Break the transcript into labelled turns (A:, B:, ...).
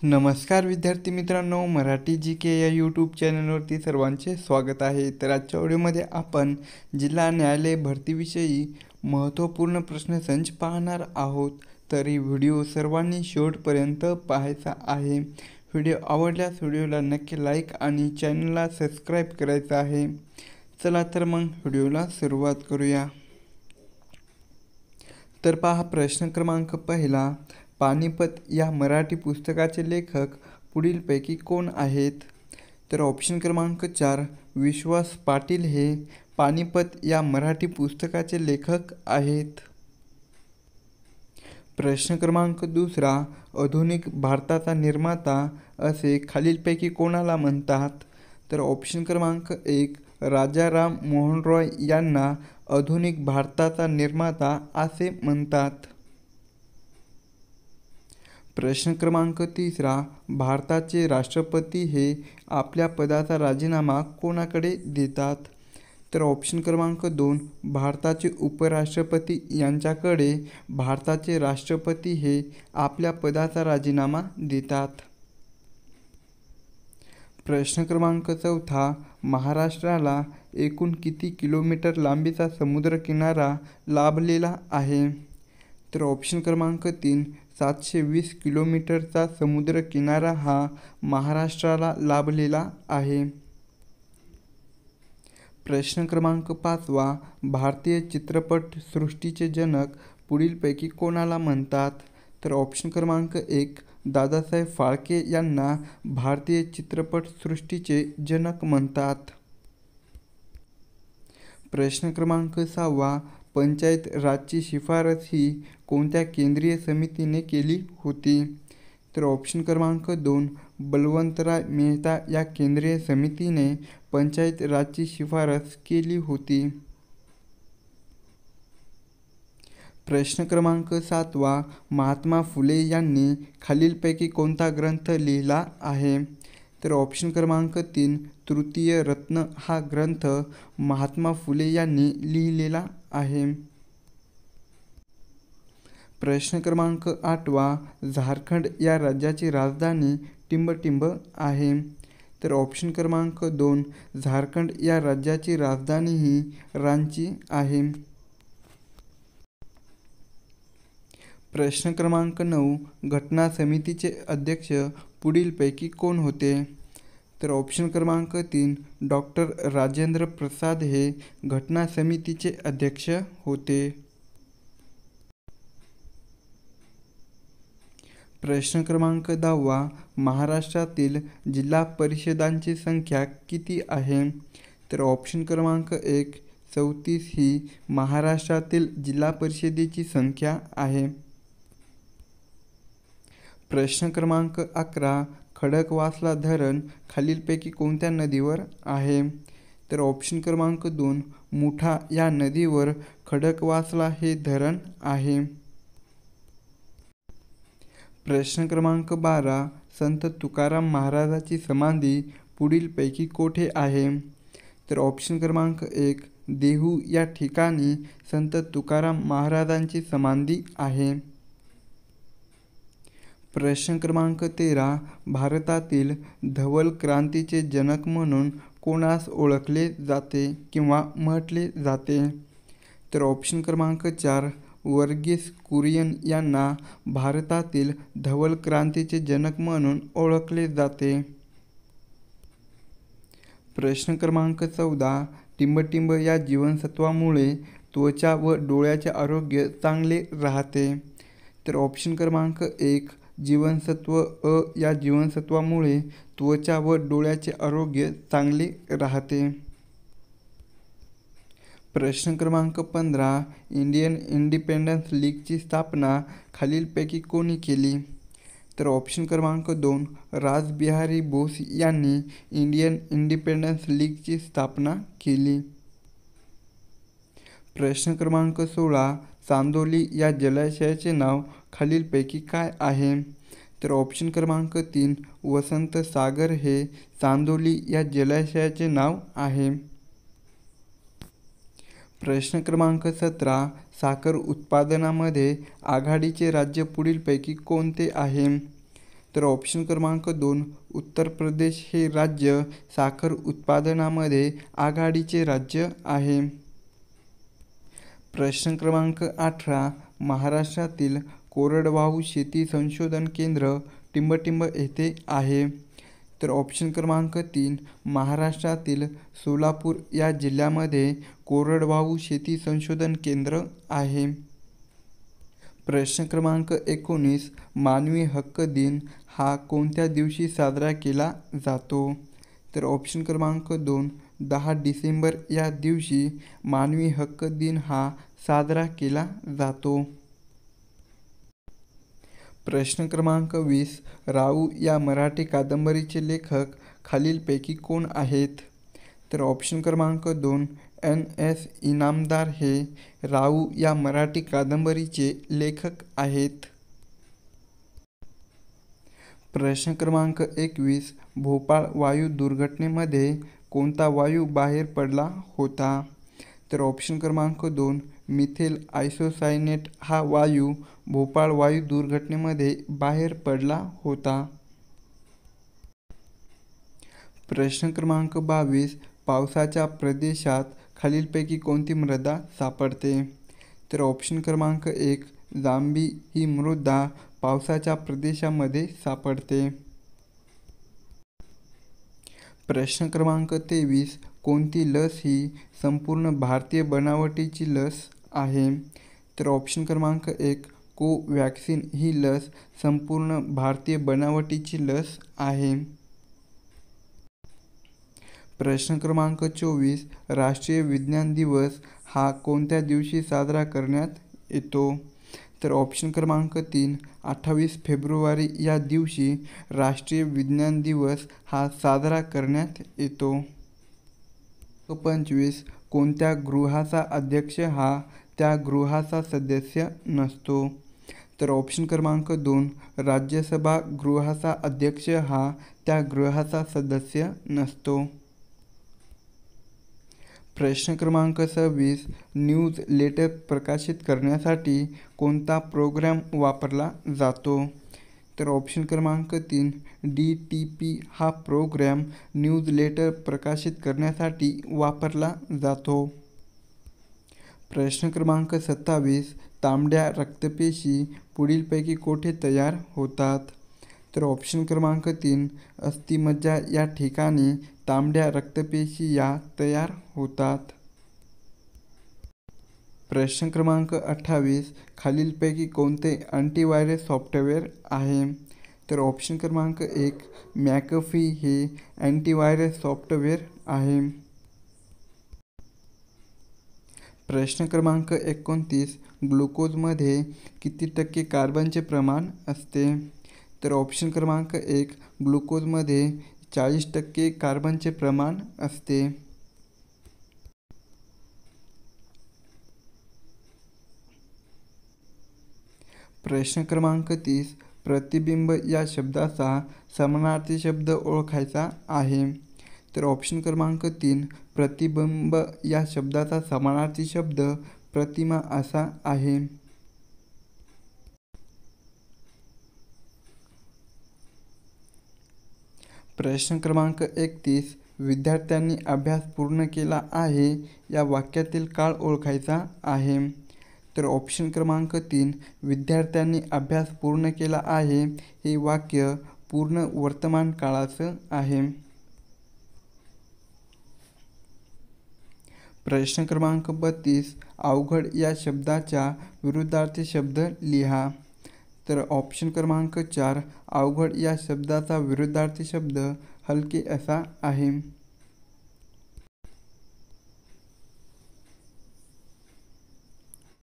A: नमस्कार विद्यार्थी मित्रांनो, मराठी जी के या यूट्यूब चॅनलवरती सर्वांचे स्वागत आहे। तर आजच्या व्हिडिओमध्ये आपण जिल्हा न्यायालय भरतीविषयी महत्त्वपूर्ण प्रश्नसंच पाहणार आहोत। तर ही व्हिडिओ सर्वांनी शेवटपर्यंत पाहायचा आहे। व्हिडिओ आवडल्यास व्हिडिओला नक्की लाईक आणि चॅनलला सबस्क्राईब करायचं आहे। चला तर मग व्हिडिओला सुरुवात करूया। तर पहा प्रश्न क्रमांक पहिला, पानिपत या मराठी पुस्तकाचे लेखक पुढीलपैकी कोण आहेत? तर ऑप्शन क्रमांक 4 विश्वास पाटील हे पानिपत या मराठी पुस्तकाचे लेखक आहेत। प्रश्न क्रमांक दुसरा, आधुनिक भारताचा निर्माता असे खालीलपैकी कोणाला म्हणतात? तर ऑप्शन क्रमांक 1 राजा राम मोहन रॉय यांना आधुनिक भारताचा निर्माता असे म्हणतात। प्रश्न क्रमांक तिसरा, भारताचे राष्ट्रपती हे आपल्या पदाचा राजीनामा कोणाकडे देतात? तर ऑप्शन क्रमांक 2 भारताचे उपराष्ट्रपती यांच्याकडे भारताचे राष्ट्रपती हे आपल्या पदाचा राजीनामा देतात। प्रश्न क्रमांक चौथा, महाराष्ट्राला एकूण किती किलोमीटर लांबीचा समुद्रकिनारा लाभलेला आहे? तर ऑप्शन क्रमांक 3 720 किलोमीटरचा समुद्रकिनारा हा महाराष्ट्राला लाभलेला आहे। प्रश्न क्रमांक 5वा, भारतीय चित्रपट सृष्टीचे जनक पुढीलपैकी कोणाला म्हणतात? तर ऑप्शन क्रमांक 1 दादासाहेब फाळके यांना भारतीय चित्रपट सृष्टीचे जनक म्हणतात। प्रश्न क्रमांक 6वा, पंचायत राजची शिफारस ही कोणत्या केंद्रीय समितीने केली होती? तर ऑप्शन क्रमांक 2 बलवंतराय मेहता या केंद्रीय समितीने पंचायत राजची शिफारस केली होती। प्रश्न क्रमांक 7वा, महात्मा फुले यांनी खालीलपैकी कोणता ग्रंथ लिहिला आहे? तर ऑप्शन क्रमांक 3 तृतीय रत्न हा ग्रंथ महात्मा फुले यांनी लिहिलेला आहे। प्रश्न क्रमांक 8वा, झारखंड या राज्याची राजधानी टिंबटिंब आहे। तर ऑप्शन क्रमांक 2 झारखंड या राज्याची राजधानी ही रांची आहे। प्रश्न क्रमांक 9, घटना समितीचे अध्यक्ष पुढीलपैकी कोण होते? तर ऑप्शन क्रमांक 3 डॉक्टर राजेंद्र प्रसाद हे घटना समितीचे अध्यक्ष होते। प्रश्न क्रमांक 10वा, महाराष्ट्रातील जिल्हा परिषदांची संख्या किती आहे? तर ऑप्शन क्रमांक 1 34 ही महाराष्ट्रातील जिल्हा परिषदेची संख्या आहे। प्रश्न क्रमांक 11, खडकवासला धरण खालीलपैकी कोणत्या नदीवर आहे? तर ऑप्शन क्रमांक 2 मुठा या नदीवर खडकवासला हे धरण आहे। प्रश्न क्रमांक 12, संत तुकाराम महाराजाची समाधी पुढीलपैकी कोठे आहे? तर ऑप्शन क्रमांक 1 देहू या ठिकाणी संत तुकाराम महाराजांची समाधी आहे। प्रश्न क्रमांक 13, भारतातील धवल क्रांतीचे जनक म्हणून कोणास ओळखले जाते किंवा म्हटले जाते? तर ऑप्शन क्रमांक 4 वर्गीस कुरियन यांना भारतातील धवल क्रांतीचे जनक म्हणून ओळखले जाते। प्रश्न क्रमांक 14, टिंबटिंब या जीवनसत्वामुळे त्वचा व डोळ्याचे आरोग्य चांगले राहते। तर ऑप्शन क्रमांक 1 जीवनसत्व अ या जीवनसत्वामुळे त्वचा व डोळ्याचे आरोग्य चांगले राहते। प्रश्न क्रमांक 15, इंडियन इंडिपेंडन्स लीगची स्थापना खालीलपैकी कोणी केली? तर ऑप्शन क्रमांक 2 रासबिहारी बोस यांनी इंडियन इंडिपेंडन्स लीगची स्थापना केली। प्रश्न क्रमांक 16, चांदोली या जलाशयाचे नाव खालीलपैकी काय आहे? तर ऑप्शन क्रमांक 3 वसंत सागर हे चांदोली या जलाशयाचे नाव आहे। प्रश्न क्रमांक 17, साखर उत्पादनामध्ये आघाडीचे राज्य पुढीलपैकी कोणते आहे? तर ऑप्शन क्रमांक 2 उत्तर प्रदेश हे राज्य साखर उत्पादनामध्ये आघाडीचे राज्य आहे. प्रश्न क्रमांक 18 महाराष्ट्रातील कोरडवाहू शेती संशोधन केंद्र टिंबटिंब येथे आहे. तर ऑप्शन क्रमांक 3 महाराष्ट्रातील सोलापूर या जिल्ह्यामध्ये कोरडवाहू शेती संशोधन केंद्र आहे. प्रश्न क्रमांक 19 मानवी हक्क दिन हा कोणत्या दिवशी साजरा केला जातो? तर ऑप्शन क्रमांक 2 10 डिसेंबर या दिवशी मानवी हक्क दिन हा साजरा केला जातो. प्रश्न क्रमांक 20 राऊ या मराठी कादंबरीचे लेखक खालीलपैकी कोण आहेत? तर ऑप्शन क्रमांक 2 N.S. इनामदार हे राऊ या मराठी कादंबरीचे लेखक आहेत. प्रश्न क्रमांक 21 भोपाळ वायू दुर्घटनेमध्ये कोणता वायू बाहेर पडला होता? तर ऑप्शन क्रमांक 2 मिथेल आयसोसायनेट हा वायू भोपाळ वायू दुर्घटनेमध्ये बाहेर पडला होता. प्रश्न क्रमांक 22 पावसाच्या प्रदेशात खालीलपैकी कोणती मृदा सापडते? तर ऑप्शन क्रमांक 1 जांभी ही मृदा पावसाच्या प्रदेशामध्ये सापडते. प्रश्न क्रमांक 23 कोणती लस ही संपूर्ण भारतीय बनावटीची लस आहे? तर ऑप्शन क्रमांक 1 कोवॅक्सिन ही लस संपूर्ण भारतीय बनावटीची लस आहे. प्रश्न क्रमांक 24 राष्ट्रीय विज्ञान दिवस हा कोणत्या दिवशी साजरा करण्यात येतो? तर ऑप्शन क्रमांक 3 28 फेब्रुवारी या दिवशी राष्ट्रीय विज्ञान दिवस हा साजरा करण्यात येतो. 25 कोणत्या गृहाचा अध्यक्ष हा त्या गृहाचा सदस्य नसतो? तर ऑप्शन क्रमांक 2 राज्यसभा गृहाचा अध्यक्ष हा त्या गृहाचा सदस्य नसतो. प्रश्न क्रमांक 26 न्यूज लेटर प्रकाशित करण्यासाठी कोणता प्रोग्राम वापरला जातो? तर ऑप्शन क्रमांक 3 DTP हा प्रोग्राम न्यूज लेटर प्रकाशित करण्यासाठी वापरला जातो. प्रश्न क्रमांक 27 तांबड्या रक्तपेशी पुढीलपैकी कोठे तयार होतात? तर ऑप्शन क्रमांक 3 अस्थिमज्जा या ठिकाणी तांबड्या रक्तपेशी या तयार होतात. प्रश्न क्रमांक 28 खालीलपैकी कोणते अँटीव्हायरस सॉफ्टवेअर आहे? तर ऑप्शन क्रमांक 1 मॅकफी हे अँटीव्हायरस सॉफ्टवेअर आहे. प्रश्न क्रमांक 29 ग्लुकोजमध्ये किती टक्के कार्बनचे प्रमाण असते? तर ऑप्शन क्रमांक 1 ग्लुकोजमध्ये 40% कार्बनचे प्रमाण असते. प्रश्न क्रमांक 30 प्रतिबिंब या शब्दाचा समानार्थी शब्द ओळखायचा आहे. तर ऑप्शन क्रमांक 3 प्रतिबिंब या शब्दाचा समानार्थी शब्द प्रतिमा असा आहे. प्रश्न क्रमांक 31 विद्यार्थ्यांनी अभ्यास पूर्ण केला आहे या वाक्यातील काळ ओळखायचा आहे. तर ऑप्शन क्रमांक 3 विद्यार्थ्यांनी अभ्यास पूर्ण केला आहे हे वाक्य पूर्ण वर्तमान काळाचं आहे. प्रश्न क्रमांक 32 अवघड या शब्दाच्या विरुद्धार्थी शब्द लिहा. तर ऑप्शन क्रमांक 4 अवघड या शब्दाचा विरुद्धार्थी शब्द हलके असा आहे.